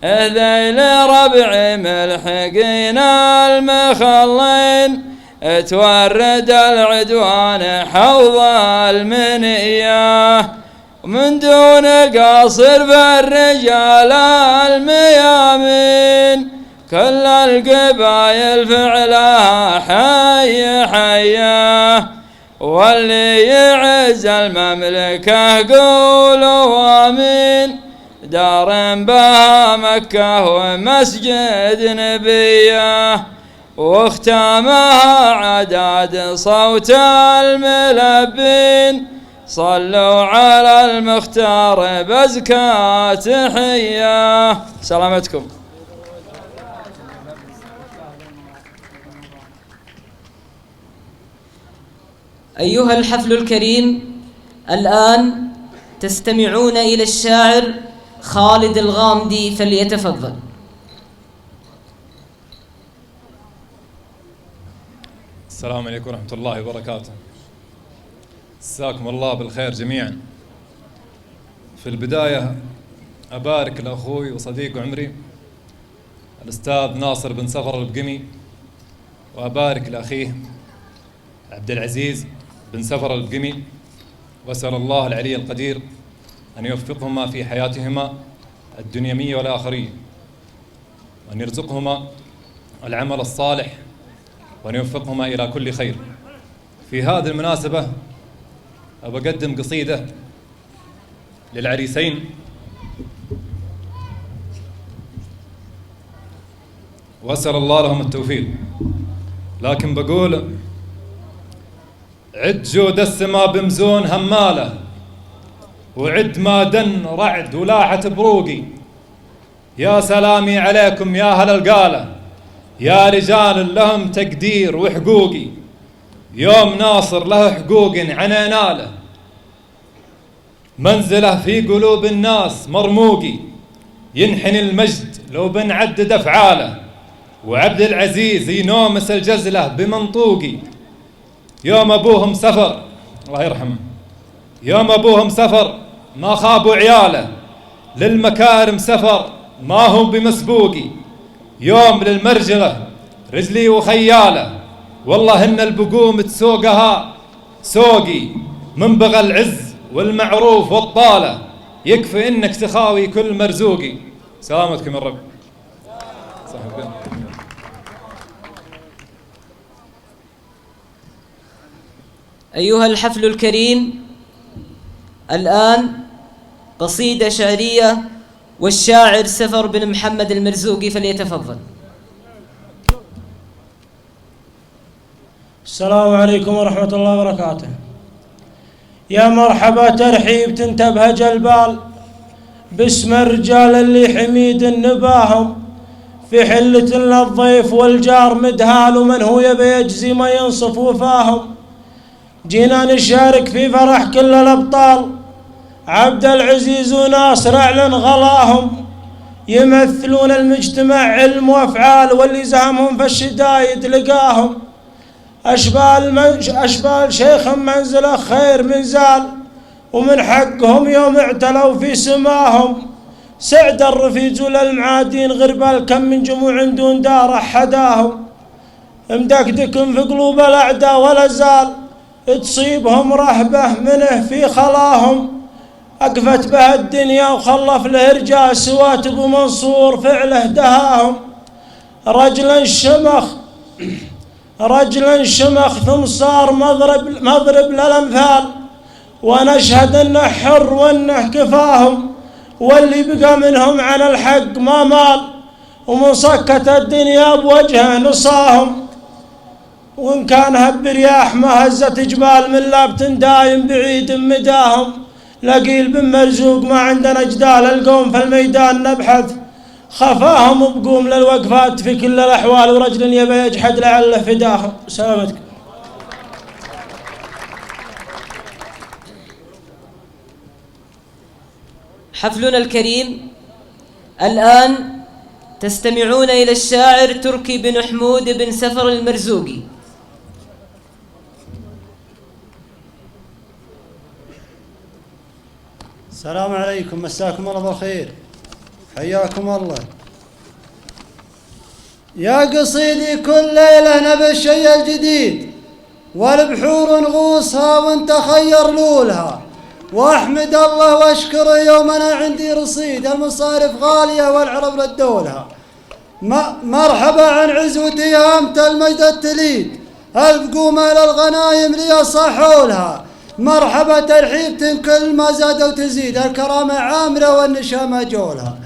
اهذي لربعي ملحقين المخلين، تورد العدوان حوض المنية، ومن دون قصر في الرجال الميامين، كل القبايل فعلها حي حيه، واللي يعز المملكة قولوا آمين، دار بها مكة ومسجد نبيه، واختامها عداد صوت الملبين، صلوا على المختار بزكاة تحية. سلامتكم. أيها الحفل الكريم، الآن تستمعون إلى الشاعر خالد الغامدي، فليتفضل. السلام عليكم ورحمة الله وبركاته. مساكم الله بالخير جميعا. في البداية أبارك لأخوي وصديق عمري الأستاذ ناصر بن سفر البقمي، وأبارك لأخيه عبد العزيز بن سفر البقمي، وأسأل الله العلي القدير أن يوفقهما في حياتهما الدنيوية والآخرية، وأن يرزقهما العمل الصالح، وأن يوفقهما إلى كل خير. في هذه المناسبة أقدم قصيدة للعريسين، وأسأل الله لهم التوفيق. لكن بقول: عد جود السما بمزون همالة، وعد ما دن رعد ولاحة بروقي، يا سلامي عليكم يا أهل القالة، يا رجال لهم تقدير وحقوقي، يوم ناصر له حقوق عنينا له، منزله في قلوب الناس مرموقي، ينحني المجد لو بنعدد أفعاله، وعبد العزيز ينومس الجزلة بمنطوقي، يوم أبوهم سفر الله يرحمه، يوم أبوهم سفر ما خابوا عياله، للمكارم سفر ما هو بمسبوقي، يوم للمرجلة رجلي وخياله، والله إن البقوم تسوقها سوقي، من بغى العز والمعروف والطالة، يكفي إنك تخاوي كل مرزوقي. سلامتكم الرب. أيها الحفل الكريم، الآن قصيدة شعرية والشاعر سفر بن محمد المرزوقي، فليتفضل. السلام عليكم ورحمة الله وبركاته. يا مرحبا ترحيب تنتبهج البال باسم الرجال اللي حميد النباهم، في حلة للضيف والجار مدهال، ومن هو يبي يجزي ما ينصف وفاهم. جينا نشارك في فرح كل الأبطال، عبد العزيز وناصر أعلن غلاهم، يمثلون المجتمع علم وأفعال، واللي زهمهم في الشدايد لقاهم. أشبال شيخ منزله خير من زال، ومن حقهم يوم اعتلوا في سماهم. سعد الرفيج للمعادين غربال، كم من جموع دون دار حداهم. مدكدكم في قلوب الأعداء ولا زال، تصيبهم رهبة منه في خلاهم. أقفت به الدنيا وخلف له رجال، سوات أبو منصور فعله دهاهم. رجلا شمخ ثم صار مضرب للأمثال، ونشهد أنه حر وأنه كفاهم، واللي بقى منهم عن الحق ما مال، ومن سكت الدنيا بوجهه نصاهم. وإن كان هب رياح ما هزت جبال، من لابت دايم بعيد مداهم. لقيل بن مرزوق ما عندنا جدال، القوم في الميدان نبحث خفاهم، وبقوم للوقفات في كل الأحوال، ورجل يبي يجحد لعله فداهم. سلامتكم. حفلنا الكريم، الآن تستمعون إلى الشاعر تركي بن حمود بن سفر المرزوقي. السلام عليكم، مساكم الله بالخير، حياكم الله. يا قصيدي كل ليلة نبي الشيء الجديد، والبحور نغوصها وانت خير لولها، واحمد الله واشكره يوم انا عندي رصيد، المصارف غالية والعرب ردولها. مرحبا عن عزوتي هامت المجد التليد، ألف قومة للغنايم لي صحولها. مرحبا ترحيب كل ما زاد وتزيد، الكرامة عامرة والنشامة جولها.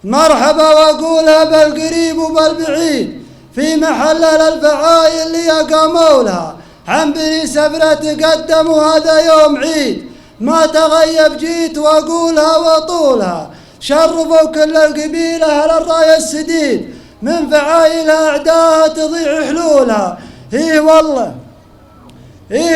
مرحبا واقولها بالقريب وبالبعيد، في محل الفعايل اللي قاموا لها. عن بني سفرة تقدموا هذا يوم عيد، ما تغيب جيت واقولها وطولها. شرفوا كل القبيلة على الراية السديد، من فعايلها اعداها تضيع حلولها. ايه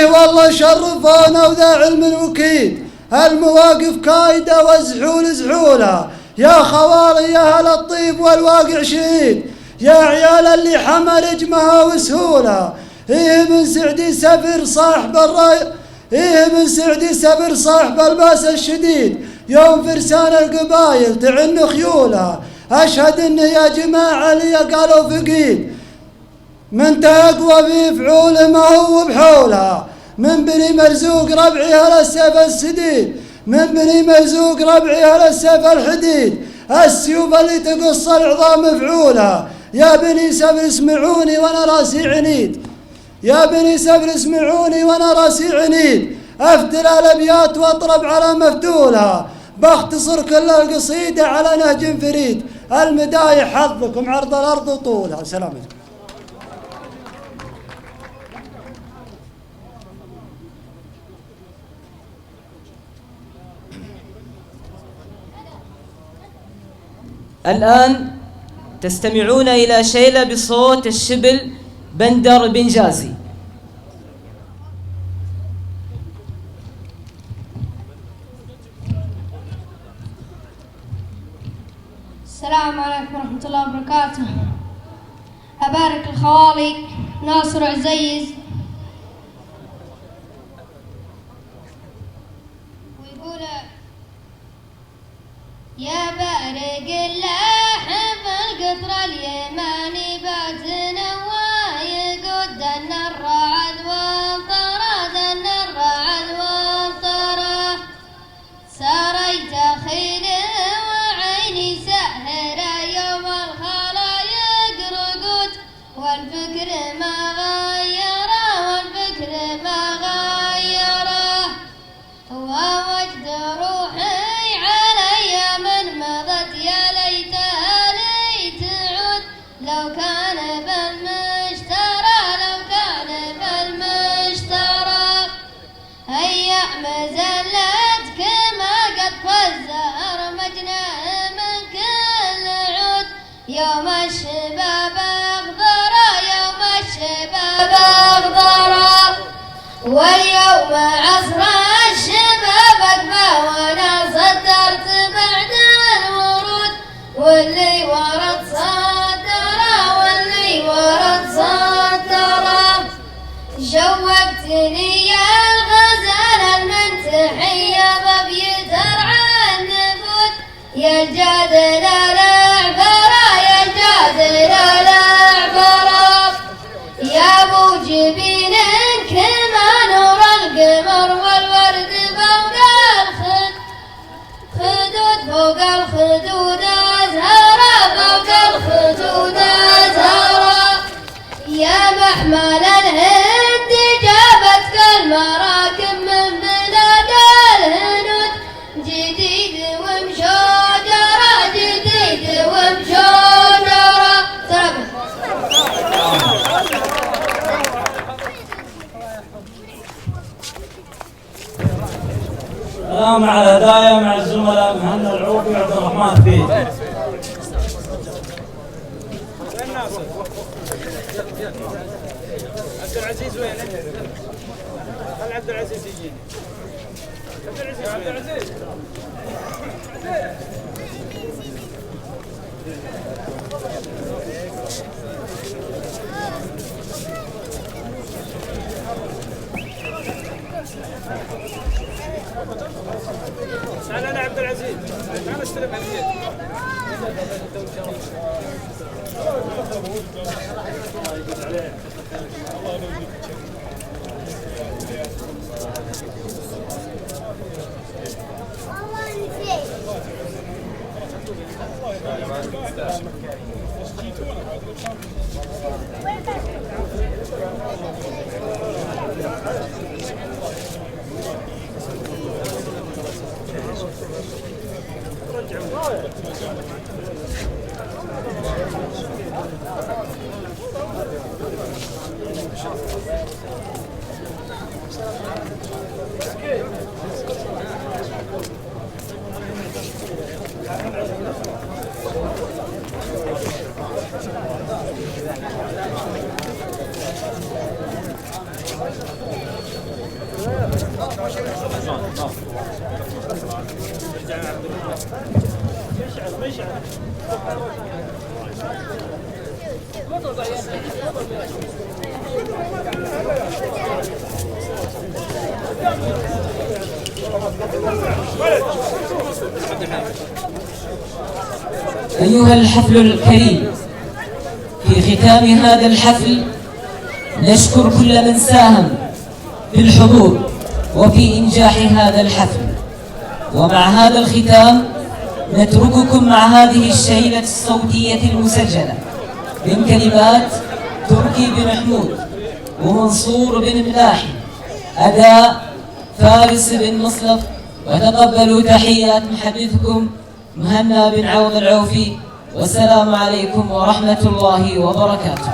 والله شرفونا وذا علم وكيد، المواقف كايدة وزحول زحولها. يا خوالي يا هل الطيب والواقع شهيد، يا عيال اللي حمل اجمها وسهولها. ايه من سعدي سفر صاحب الراي، ايه من سعدي سفر صاحب الباس الشديد، يوم فرسان القبايل تعن خيولها. اشهد ان يا جماعة لي قالوا فقيد، من تقوى في فعول ما هو بحولها. من بني مرزوق ربعي هل السيف السديد، من بني مرزوق ربعي هل السيف الحديد، السيوف اللي تقص العظام فعولها. يا بني سفر اسمعوني وانا راسي عنيد، يا بني سفر اسمعوني وانا راسي عنيد، افتل الابيات واطرب على مفتولها. بختصر كل القصيدة على نهج فريد، المدايح حظكم عرض الارض وطولها. سلام عليكم. الآن تستمعون إلى شيلة بصوت الشبل بندر بن جازي. السلام عليكم ورحمة الله وبركاته. أبارك الخوالي ناصر عزيز، ويقول يا بارق اللاحم القطر اليماني باتنا ويقود أن الرعد والطرد أن الرعد والطرد. سريت خيله وعيني سهرة يوم الخلايق رقود، والفكر ما غيره والفكر ما غيره. ووجد روحي علي من مضت، يا ليتها لي تعود لو كان بالمشترى، لو كان بالمشترى. أيام زلت كما قد فزر مجناه من كل عود، يوم الشباب أخضر يوم الشباب أخضر. واليوم عصر الشباب أقبى وانا صدرت بعد الورود، واللي ورد صدره واللي ورد صدره. شوقتني يا الغزال المنتحية ظبي ترعى النفوت، يا الجادل الأعبرة يا الجادل الأعبرة. يا أبو جبين كما نور القمر والورد فوق الخدود، فوق الخدود أزهرة فوق الخدود أزهرة. يا محمل الهند جابتك المراكب من بلاد الهنود، جديد ومشوجرة جديد ومشوجرة. سلام على هدايا مع الزملاء مهنا العوبي وعبد الرحمن فيه. عبد العزيز وين؟ خل عبد العزيز يجي. عبد العزيز عبد العزيز أيها الحفل الكريم، في ختام هذا الحفل نشكر كل من ساهم بالحضور وفي إنجاح هذا الحفل. ومع هذا الختام نترككم مع هذه الشيلة الصوتية المسجلة من كلمات تركي بن محمود ومنصور بن ملاحي، أداء فارس بن مصلف. وتقبلوا تحيات محدثكم مهنا بن عوض العوفي، والسلام عليكم ورحمة الله وبركاته.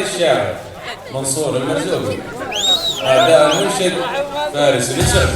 الشاعر منصور المرزوقي، أداء المنشد فارس بن سعد.